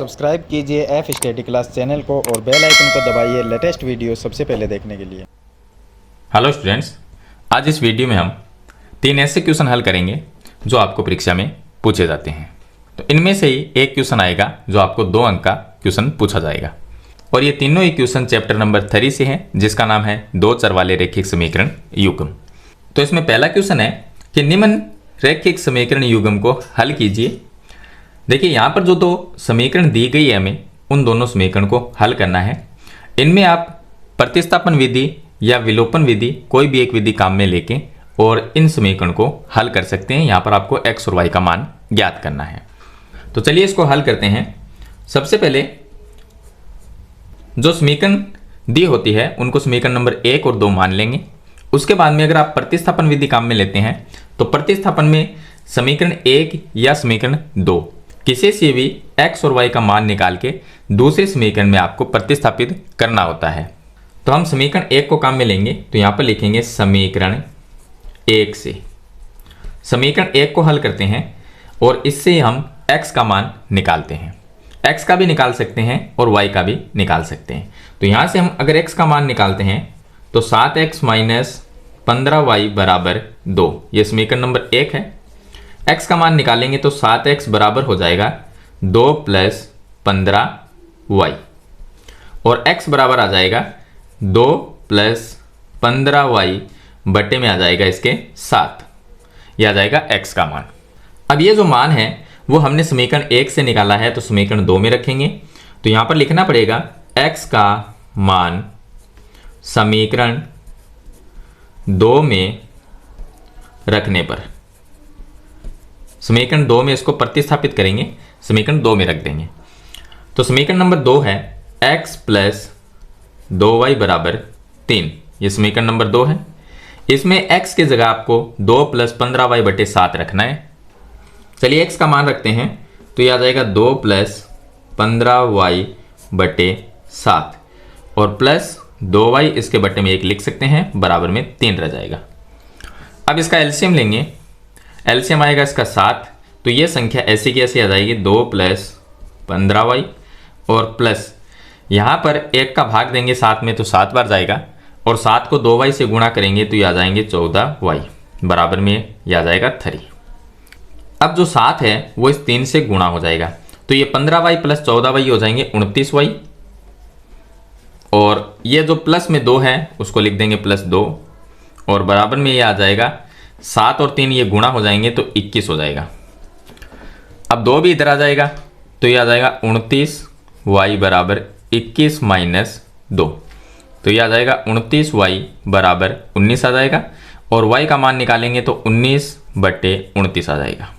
Subscribe कीजिए F study class channel को और बेल आइकन को दबाइए लेटेस्ट वीडियो सबसे पहले देखने के लिए। हेलो स्टूडेंट्स, आज इस वीडियो में हम 3 ऐसे क्वेश्चन हल करेंगे जो आपको परीक्षा में पूछे जाते हैं। तो इनमें से ही एक क्वेश्चन आएगा जो आपको 2 अंक का क्वेश्चन पूछा जाएगा और ये तीनों ही क्वेश्चन चैप्टर नंबर 3 से है, जिसका नाम है 2 चर वाले रैखिक समीकरण युग्म। तो इसमें पहला क्वेश्चन है कि निम्न रैखिक समीकरण युग्म को हल कीजिए। देखिए यहाँ पर जो 2 समीकरण दी गई है, हमें उन दोनों समीकरण को हल करना है। इनमें आप प्रतिस्थापन विधि या विलोपन विधि कोई भी एक विधि काम में लेके और इन समीकरण को हल कर सकते हैं। यहाँ पर आपको x और y का मान ज्ञात करना है। तो चलिए इसको हल करते हैं। सबसे पहले जो समीकरण दी होती है उनको समीकरण नंबर 1 और 2 मान लेंगे। उसके बाद में अगर आप प्रतिस्थापन विधि काम में लेते हैं तो प्रतिस्थापन में समीकरण 1 या समीकरण 2 किसी से भी x और y का मान निकाल के दूसरे समीकरण में आपको प्रतिस्थापित करना होता है। तो हम समीकरण 1 को काम में लेंगे, तो यहां पर लिखेंगे समीकरण 1 से समीकरण 1 को हल करते हैं और इससे हम x का मान निकालते हैं। x का भी निकाल सकते हैं और y का भी निकाल सकते हैं। तो यहां से हम अगर x का मान निकालते हैं तो 7x माइनस 15y बराबर 2, ये समीकरण नंबर 1 है। x का मान निकालेंगे तो 7x बराबर हो जाएगा 2 प्लस 15y और x बराबर आ जाएगा 2 प्लस 15y बटे में आ जाएगा इसके 7, यह आ जाएगा x का मान। अब ये जो मान है वो हमने समीकरण 1 से निकाला है, तो समीकरण 2 में रखेंगे। तो यहां पर लिखना पड़ेगा x का मान समीकरण 2 में रखने पर, समीकरण 2 में इसको प्रतिस्थापित करेंगे, समीकरण 2 में रख देंगे। तो समीकरण नंबर 2 है x प्लस 2y बराबर 3, ये समीकरण नंबर 2 है। इसमें x की जगह आपको 2 प्लस 15y बटे 7 रखना है। चलिए x का मान रखते हैं, तो यह आ जाएगा 2 प्लस 15y बटे 7 और प्लस 2y इसके बटे में 1 लिख सकते हैं, बराबर में 3 रह जाएगा। अब इसका एलसीएम लेंगे, एलसीएम आएगा इसका 7, तो ये संख्या ऐसी की ऐसी आ जाएगी 2 प्लस 15y और प्लस यहाँ पर 1 का भाग देंगे 7 में तो 7 बार जाएगा और 7 को 2y से गुणा करेंगे तो ये आ जाएंगे 14y बराबर में ये आ जाएगा 3। अब जो 7 है वो इस 3 से गुणा हो जाएगा, तो ये 15y प्लस 14y हो जाएंगे 29y और ये जो प्लस में 2 है उसको लिख देंगे प्लस 2 और बराबर में ये आ जाएगा 7 और 3 ये गुणा हो जाएंगे तो 21 हो जाएगा। अब 2 भी इधर आ जाएगा तो ये आ जाएगा 29y बराबर 21 माइनस 2, तो ये आ जाएगा 29y बराबर 19 आ जाएगा और y का मान निकालेंगे तो 19 बटे 29 आ जाएगा,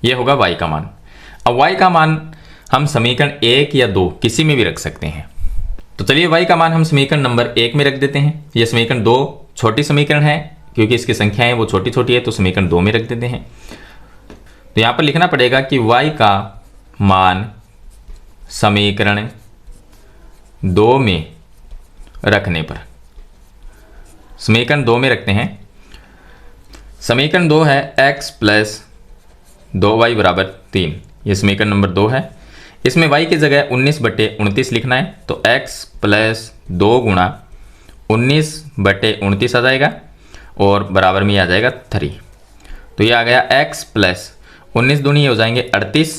ये होगा y का मान। अब y का मान हम समीकरण 1 या 2 किसी में भी रख सकते हैं। तो चलिए y का मान हम समीकरण नंबर 1 में रख देते हैं। यह समीकरण 2 छोटी समीकरण है, क्योंकि इसकी संख्याएं वो छोटी छोटी है, तो समीकरण 2 में रख देते हैं। तो यहां पर लिखना पड़ेगा कि y का मान समीकरण 2 में रखने पर, समीकरण 2 में रखते हैं। समीकरण 2 है x प्लस 2y बराबर 3, ये समीकरण नंबर 2 है। इसमें y की जगह 19 बटे 29 लिखना है, तो x प्लस 2 गुणा 19 बटे 29 आ जाएगा और बराबर में आ जाएगा 3। तो ये आ गया x प्लस 19 दूनी हो जाएंगे 38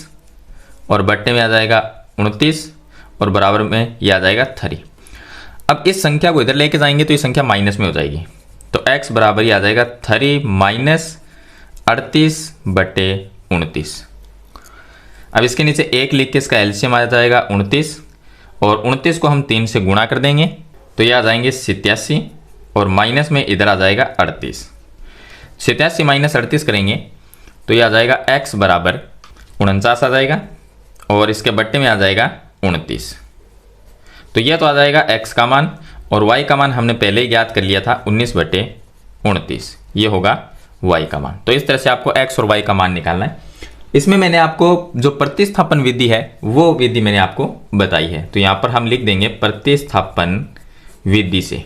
और बट्टे में आ जाएगा 29 और बराबर में ये आ जाएगा 3। अब इस संख्या को इधर लेके जाएंगे तो ये संख्या माइनस में हो जाएगी, तो x बराबर ही आ जाएगा 3 माइनस 38 बटे 29। अब इसके नीचे 1 लिख के इसका एलसीएम आ जाएगा 29 और 29 को हम 3 से गुणा कर देंगे तो ये आ जाएंगे 87 और माइनस में इधर आ जाएगा 38। 87 माइनस 38 करेंगे तो ये आ जाएगा x बराबर 49 आ जाएगा और इसके बट्टे में आ जाएगा 29। तो यह तो आ जाएगा x का मान और y का मान हमने पहले ही ज्ञात कर लिया था 19 बटे 29, ये होगा y का मान। तो इस तरह से आपको x और y का मान निकालना है। इसमें मैंने आपको जो प्रतिस्थापन विधि है वो विधि मैंने आपको बताई है, तो यहाँ पर हम लिख देंगे प्रतिस्थापन विधि से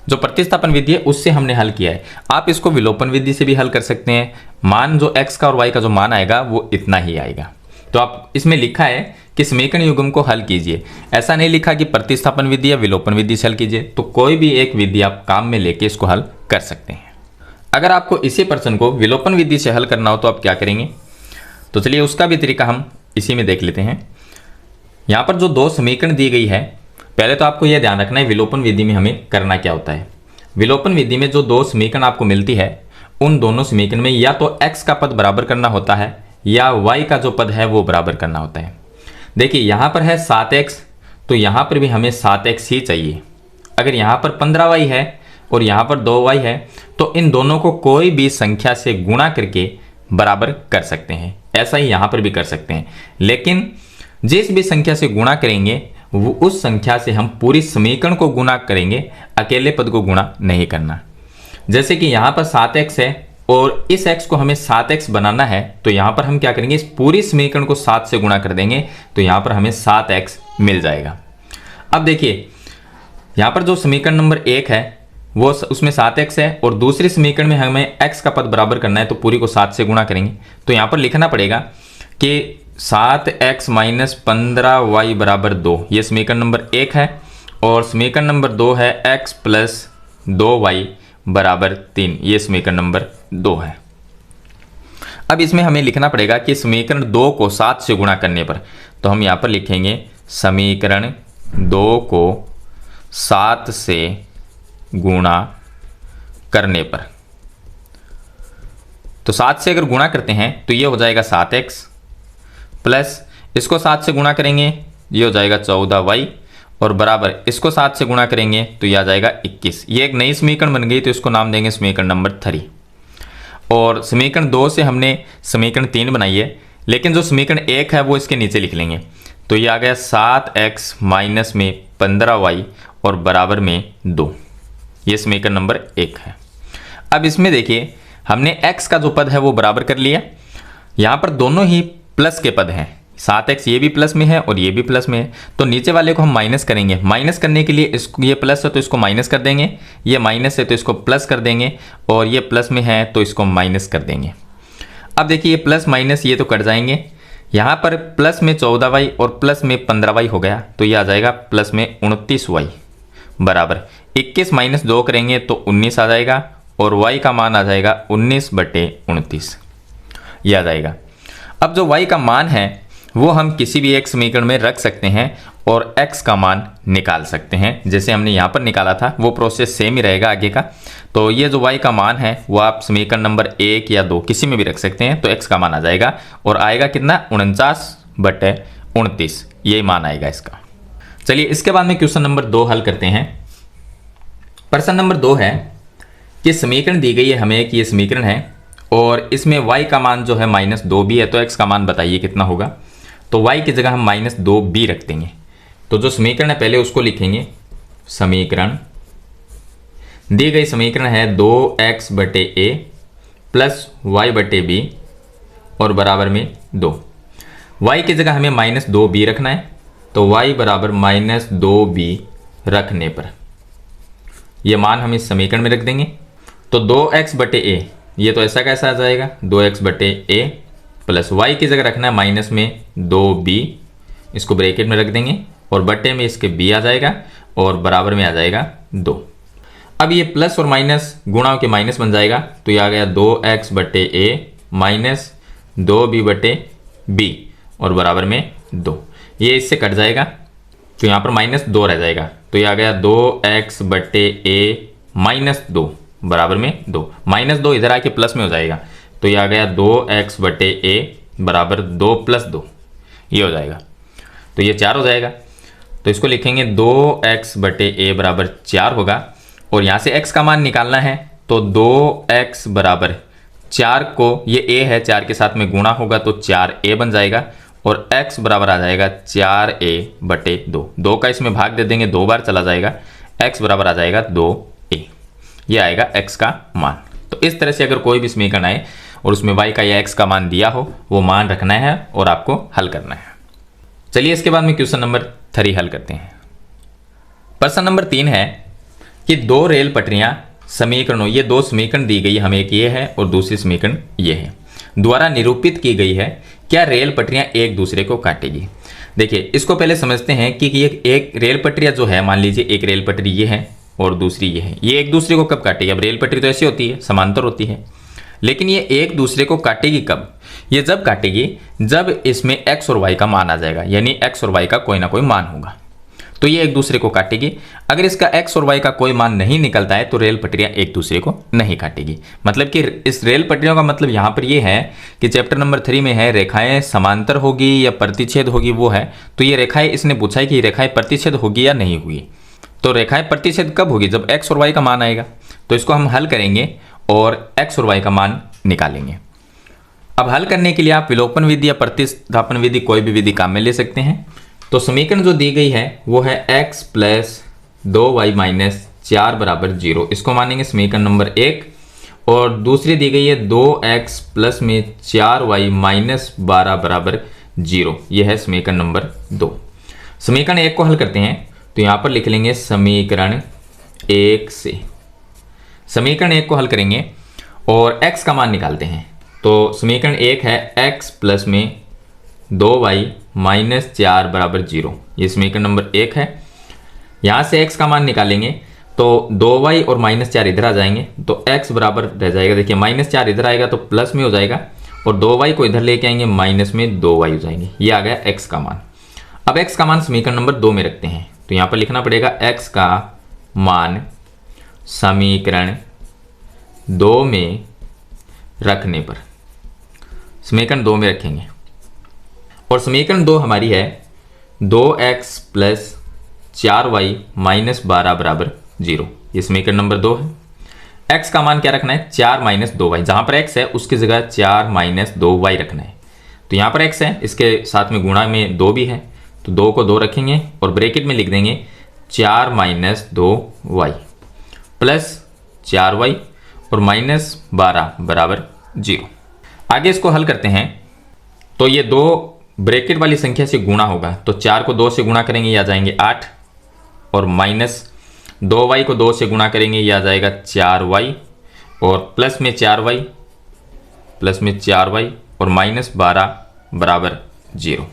जो प्रतिस्थापन विधि है उससे हमने हल किया है। आप इसको विलोपन विधि से भी हल कर सकते हैं। मान जो x का और y का जो मान आएगा वो इतना ही आएगा। तो आप इसमें लिखा है कि समीकरण युग्म को हल कीजिए, ऐसा नहीं लिखा कि प्रतिस्थापन विधि या विलोपन विधि से हल कीजिए। तो कोई भी एक विधि आप काम में लेके इसको हल कर सकते हैं। अगर आपको इसी प्रश्न को विलोपन विधि से हल करना हो तो आप क्या करेंगे, तो चलिए उसका भी तरीका हम इसी में देख लेते हैं। यहाँ पर जो दो समीकरण दी गई है, पहले तो आपको यह ध्यान रखना है विलोपन विधि में हमें करना क्या होता है। विलोपन विधि में जो दो समीकरण आपको मिलती है, उन दोनों समीकरण में या तो x का पद बराबर करना होता है या y का जो पद है वो बराबर करना होता है। देखिए यहाँ पर है 7x, तो यहाँ पर भी हमें 7x ही चाहिए। अगर यहाँ पर 15y है और यहाँ पर 2y है तो इन दोनों को कोई भी संख्या से गुणा करके बराबर कर सकते हैं। ऐसा ही यहाँ पर भी कर सकते हैं, लेकिन जिस भी संख्या से गुणा करेंगे वो उस संख्या से हम पूरी समीकरण को गुणा करेंगे, अकेले पद को गुणा नहीं करना। जैसे कि यहाँ पर 7x है और इस x को हमें 7x बनाना है, तो यहाँ पर हम क्या करेंगे, इस पूरी समीकरण को 7 से गुणा कर देंगे, तो यहाँ पर हमें 7x मिल जाएगा। अब देखिए यहाँ पर जो समीकरण नंबर 1 है वो उसमें 7x है और दूसरी समीकरण में हमें x का पद बराबर करना है, तो पूरी को 7 से गुणा करेंगे। तो यहाँ पर लिखना पड़ेगा कि 7x माइनस 15y बराबर 2, ये समीकरण नंबर 1 है। और समीकरण नंबर 2 है x प्लस 2y बराबर 3, ये समीकरण नंबर 2 है। अब इसमें हमें लिखना पड़ेगा कि समीकरण 2 को 7 से गुणा करने पर, तो हम यहाँ पर लिखेंगे समीकरण 2 को 7 से गुणा करने पर। तो 7 से अगर गुणा करते हैं तो ये हो जाएगा 7x प्लस इसको 7 से गुणा करेंगे ये हो जाएगा 14y और बराबर इसको 7 से गुणा करेंगे तो ये आ जाएगा 21। ये एक नई समीकरण बन गई, तो इसको नाम देंगे समीकरण नंबर 3। और समीकरण 2 से हमने समीकरण 3 बनाई है, लेकिन जो समीकरण 1 है वो इसके नीचे लिख लेंगे। तो ये आ गया 7x माइनस में 15y और बराबर में 2, ये समीकरण नंबर 1 है। अब इसमें देखिए हमने x का जो पद है वो बराबर कर लिया। यहाँ पर दोनों ही प्लस के पद हैं, 7x ये भी प्लस में है और ये भी प्लस में है, तो नीचे वाले को हम माइनस करेंगे। माइनस करने के लिए इसको, ये प्लस है तो इसको माइनस कर देंगे, ये माइनस है तो इसको प्लस कर देंगे, और ये प्लस में है तो इसको माइनस कर देंगे। अब देखिए ये प्लस माइनस ये तो कट जाएंगे, यहाँ पर प्लस में 14y और प्लस में 15y हो गया, तो ये आ जाएगा प्लस में 29y बराबर 21 माइनस 2 करेंगे तो 19 आ जाएगा, और y का मान आ जाएगा 19/29, ये आ जाएगा। अब जो y का मान है वो हम किसी भी एक समीकरण में रख सकते हैं और x का मान निकाल सकते हैं। जैसे हमने यहाँ पर निकाला था वो प्रोसेस सेम ही रहेगा आगे का। तो ये जो y का मान है वो आप समीकरण नंबर 1 या 2 किसी में भी रख सकते हैं, तो x का मान आ जाएगा और आएगा कितना 49/29, ये मान आएगा इसका। चलिए इसके बाद में क्वेश्चन नंबर 2 हल करते हैं। प्रश्न नंबर 2 है कि समीकरण दी गई है हमें कि ये समीकरण है और इसमें y का मान जो है -2b है, तो x का मान बताइए कितना होगा। तो y की जगह हम -2b रख देंगे। तो जो समीकरण है पहले उसको लिखेंगे, समीकरण दी गई समीकरण है 2x/a प्लस y/b और बराबर में 2। y की जगह हमें -2b रखना है, तो y बराबर -2b रखने पर ये मान हम इस समीकरण में रख देंगे। तो 2x/a ये तो ऐसा कैसा आ जाएगा 2x/a प्लस y की जगह रखना है माइनस में 2b, इसको ब्रैकेट में रख देंगे और बट्टे में इसके b आ जाएगा और बराबर में आ जाएगा 2। अब ये प्लस और माइनस गुणा के माइनस बन जाएगा, तो ये आ गया 2x/a माइनस 2b/b और बराबर में 2। ये इससे कट जाएगा तो यहाँ पर -2 रह जाएगा, तो ये आ गया 2x/a माइनस 2 बराबर में 2। -2 इधर आके प्लस में हो जाएगा, तो ये आ गया 2x/a बराबर 2 + 2, ये हो जाएगा। तो ये 4 हो जाएगा, तो इसको लिखेंगे 2x/a बराबर 4 होगा। और यहाँ से x का मान निकालना है, तो 2x बराबर 4 को ये a है 4 के साथ में गुणा होगा तो 4a बन जाएगा और x बराबर आ जाएगा 4a/2। 2 का इसमें भाग दे देंगे, 2 बार चला जाएगा, x बराबर आ जाएगा 2a, ये आएगा x का मान। तो इस तरह से अगर कोई भी समीकरण आए और उसमें y का या x का मान दिया हो, वो मान रखना है और आपको हल करना है। चलिए इसके बाद में क्वेश्चन नंबर 3 हल करते हैं। प्रश्न नंबर 3 है कि दो रेल पटरियां समीकरणों, ये दो समीकरण दी गई हमें, एक ये है और दूसरी समीकरण ये है, द्वारा निरूपित की गई है, क्या रेल पटरियां एक दूसरे को काटेगी। देखिए इसको पहले समझते हैं कि ये एक रेल पटरियां जो है, मान लीजिए एक रेल पटरी ये है और दूसरी ये है, ये एक दूसरे को कब काटेगी। अब रेल पटरी तो ऐसी होती है, समांतर होती है, लेकिन ये एक दूसरे को काटेगी कब, ये जब काटेगी जब इसमें x और y का मान आ जाएगा, यानी x और y का कोई ना कोई मान होगा, तो ये एक दूसरे को काटेगी। अगर इसका x और y का कोई मान नहीं निकलता है तो रेल पटरियां एक दूसरे को नहीं काटेगी। मतलब कि इस रेल पटरियों का मतलब यहाँ पर ये है कि चैप्टर नंबर 3 में है रेखाएं समांतर होगी या प्रतिच्छेद होगी, वो है, तो ये रेखाएं इसने पूछा है कि रेखाएं प्रतिच्छेद होगी या नहीं होगी। तो रेखाएं प्रतिच्छेद कब होगी, जब x और y का मान आएगा। तो इसको हम हल करेंगे और x और y का मान निकालेंगे। अब हल करने के लिए आप विलोपन विधि या प्रतिस्थापन विधि, कोई भी विधि काम में ले सकते हैं। तो समीकरण जो दी गई है वो है x प्लस 2y माइनस 4 बराबर 0, इसको मानेंगे समीकरण नंबर 1। और दूसरी दी गई है 2x प्लस में 4y माइनस 12 बराबर 0, यह है समीकरण नंबर 2। समीकरण 1 को हल करते हैं तो यहां पर लिख लेंगे समीकरण 1 से, समीकरण 1 को हल करेंगे और x का मान निकालते हैं। तो समीकरण 1 है x प्लस में 2y माइनस 4 बराबर 0, ये समीकरण नंबर 1 है। यहाँ से x का मान निकालेंगे तो 2y और माइनस 4 इधर आ जाएंगे तो x बराबर रह जाएगा। देखिए माइनस 4 इधर आएगा तो प्लस में हो जाएगा और 2y को इधर लेके आएंगे माइनस में 2y हो जाएंगे, ये आ गया x का मान। अब x का मान समीकरण नंबर 2 में रखते हैं तो यहाँ पर लिखना पड़ेगा x का मान समीकरण 2 में रखने पर, समीकरण 2 में रखेंगे और समीकरण 2 हमारी है 2x प्लस 4y माइनस 12 बराबर 0, ये समीकरण नंबर 2 है। x का मान क्या रखना है, 4 माइनस 2y, जहां पर x है उसकी जगह 4 माइनस 2y रखना है। तो यहां पर x है, इसके साथ में गुणा में 2 भी है, तो 2 को 2 रखेंगे और ब्रैकेट में लिख देंगे 4 माइनस 2y प्लस 4y और माइनस 12 बराबर 0। आगे इसको हल करते हैं तो ये 2 ब्रैकेट वाली संख्या से गुणा होगा, तो 4 को 2 से गुणा करेंगे ये आ जाएंगे 8 और माइनस 2y को 2 से गुणा करेंगे ये आ जाएगा 4y और प्लस में 4y और माइनस 12 बराबर 0।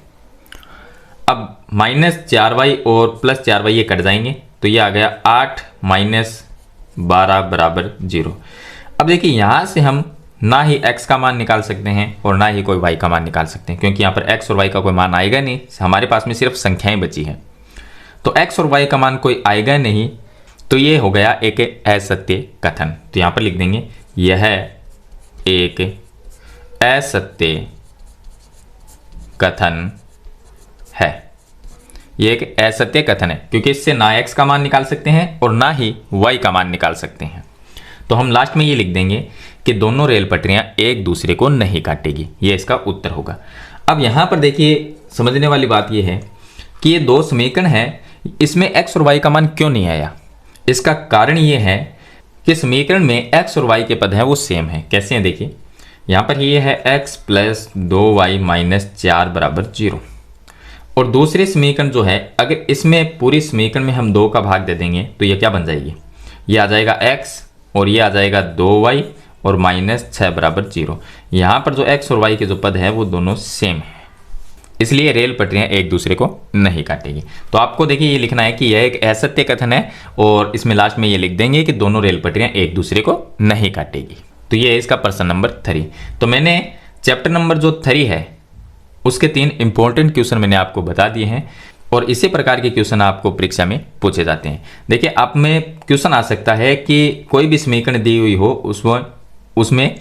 अब माइनस 4y और प्लस 4y ये कट जाएंगे तो ये आ गया 8 माइनस 12 बराबर 0। अब देखिए यहाँ से हम ना ही x का मान निकाल सकते हैं और ना ही कोई y का मान निकाल सकते हैं, क्योंकि यहाँ पर x और y का कोई मान आएगा नहीं, हमारे पास में सिर्फ संख्याएं बची हैं। तो x और y का मान कोई आएगा नहीं, तो ये हो गया एक असत्य कथन। तो यहाँ पर लिख देंगे यह एक असत्य कथन है, ये एक असत्य कथन है क्योंकि इससे ना x का मान निकाल सकते हैं और ना ही y का मान निकाल सकते हैं। तो हम लास्ट में ये लिख देंगे कि दोनों रेल पटरियां एक दूसरे को नहीं काटेगी, ये इसका उत्तर होगा। अब यहाँ पर देखिए समझने वाली बात ये है कि ये 2 समीकरण है, इसमें x और y का मान क्यों नहीं आया। इसका कारण ये है कि समीकरण में x और y के पद हैं वो सेम है। कैसे हैं देखिए, यहाँ पर ये है x प्लस 2y माइनस 4 बराबर 0 और दूसरे समीकरण जो है अगर इसमें पूरी समीकरण में हम 2 का भाग दे देंगे तो ये क्या बन जाएगी, ये आ जाएगा x और ये आ जाएगा 2y और माइनस 6 बराबर 0। यहाँ पर जो x और y के जो पद है वो दोनों सेम है, इसलिए रेल पटरियां एक दूसरे को नहीं काटेगी। तो आपको देखिए ये लिखना है कि यह एक असत्य कथन है और इसमें लास्ट में ये लिख देंगे कि दोनों रेल पटरियां एक दूसरे को नहीं काटेगी। तो ये है इसका प्रश्न नंबर 3। तो मैंने चैप्टर नंबर जो 3 है उसके 3 इंपॉर्टेंट क्वेश्चन मैंने आपको बता दिए हैं और इसी प्रकार के क्वेश्चन आपको परीक्षा में पूछे जाते हैं। देखिए आप में क्वेश्चन आ सकता है कि कोई भी समीकरण दी हुई हो उसमें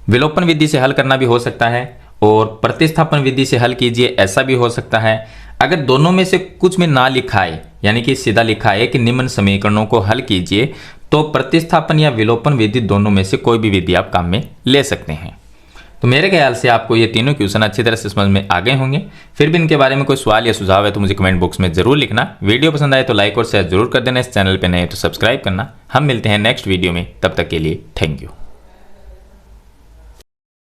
विलोपन विधि से हल करना भी हो सकता है और प्रतिस्थापन विधि से हल कीजिए, ऐसा भी हो सकता है। अगर दोनों में से कुछ में ना लिखा है, यानी कि सीधा लिखा है कि निम्न समीकरणों को हल कीजिए, तो प्रतिस्थापन या विलोपन विधि दोनों में से कोई भी विधि आप काम में ले सकते हैं। तो मेरे ख्याल से आपको ये तीनों क्वेश्चन अच्छी तरह से समझ में आ गए होंगे। फिर भी इनके बारे में कोई सवाल या सुझाव है तो मुझे कमेंट बॉक्स में जरूर लिखना। वीडियो पसंद आए तो लाइक और शेयर जरूर कर देना। इस चैनल पे नए तो सब्सक्राइब करना। हम मिलते हैं नेक्स्ट वीडियो में, तब तक के लिए थैंक यू।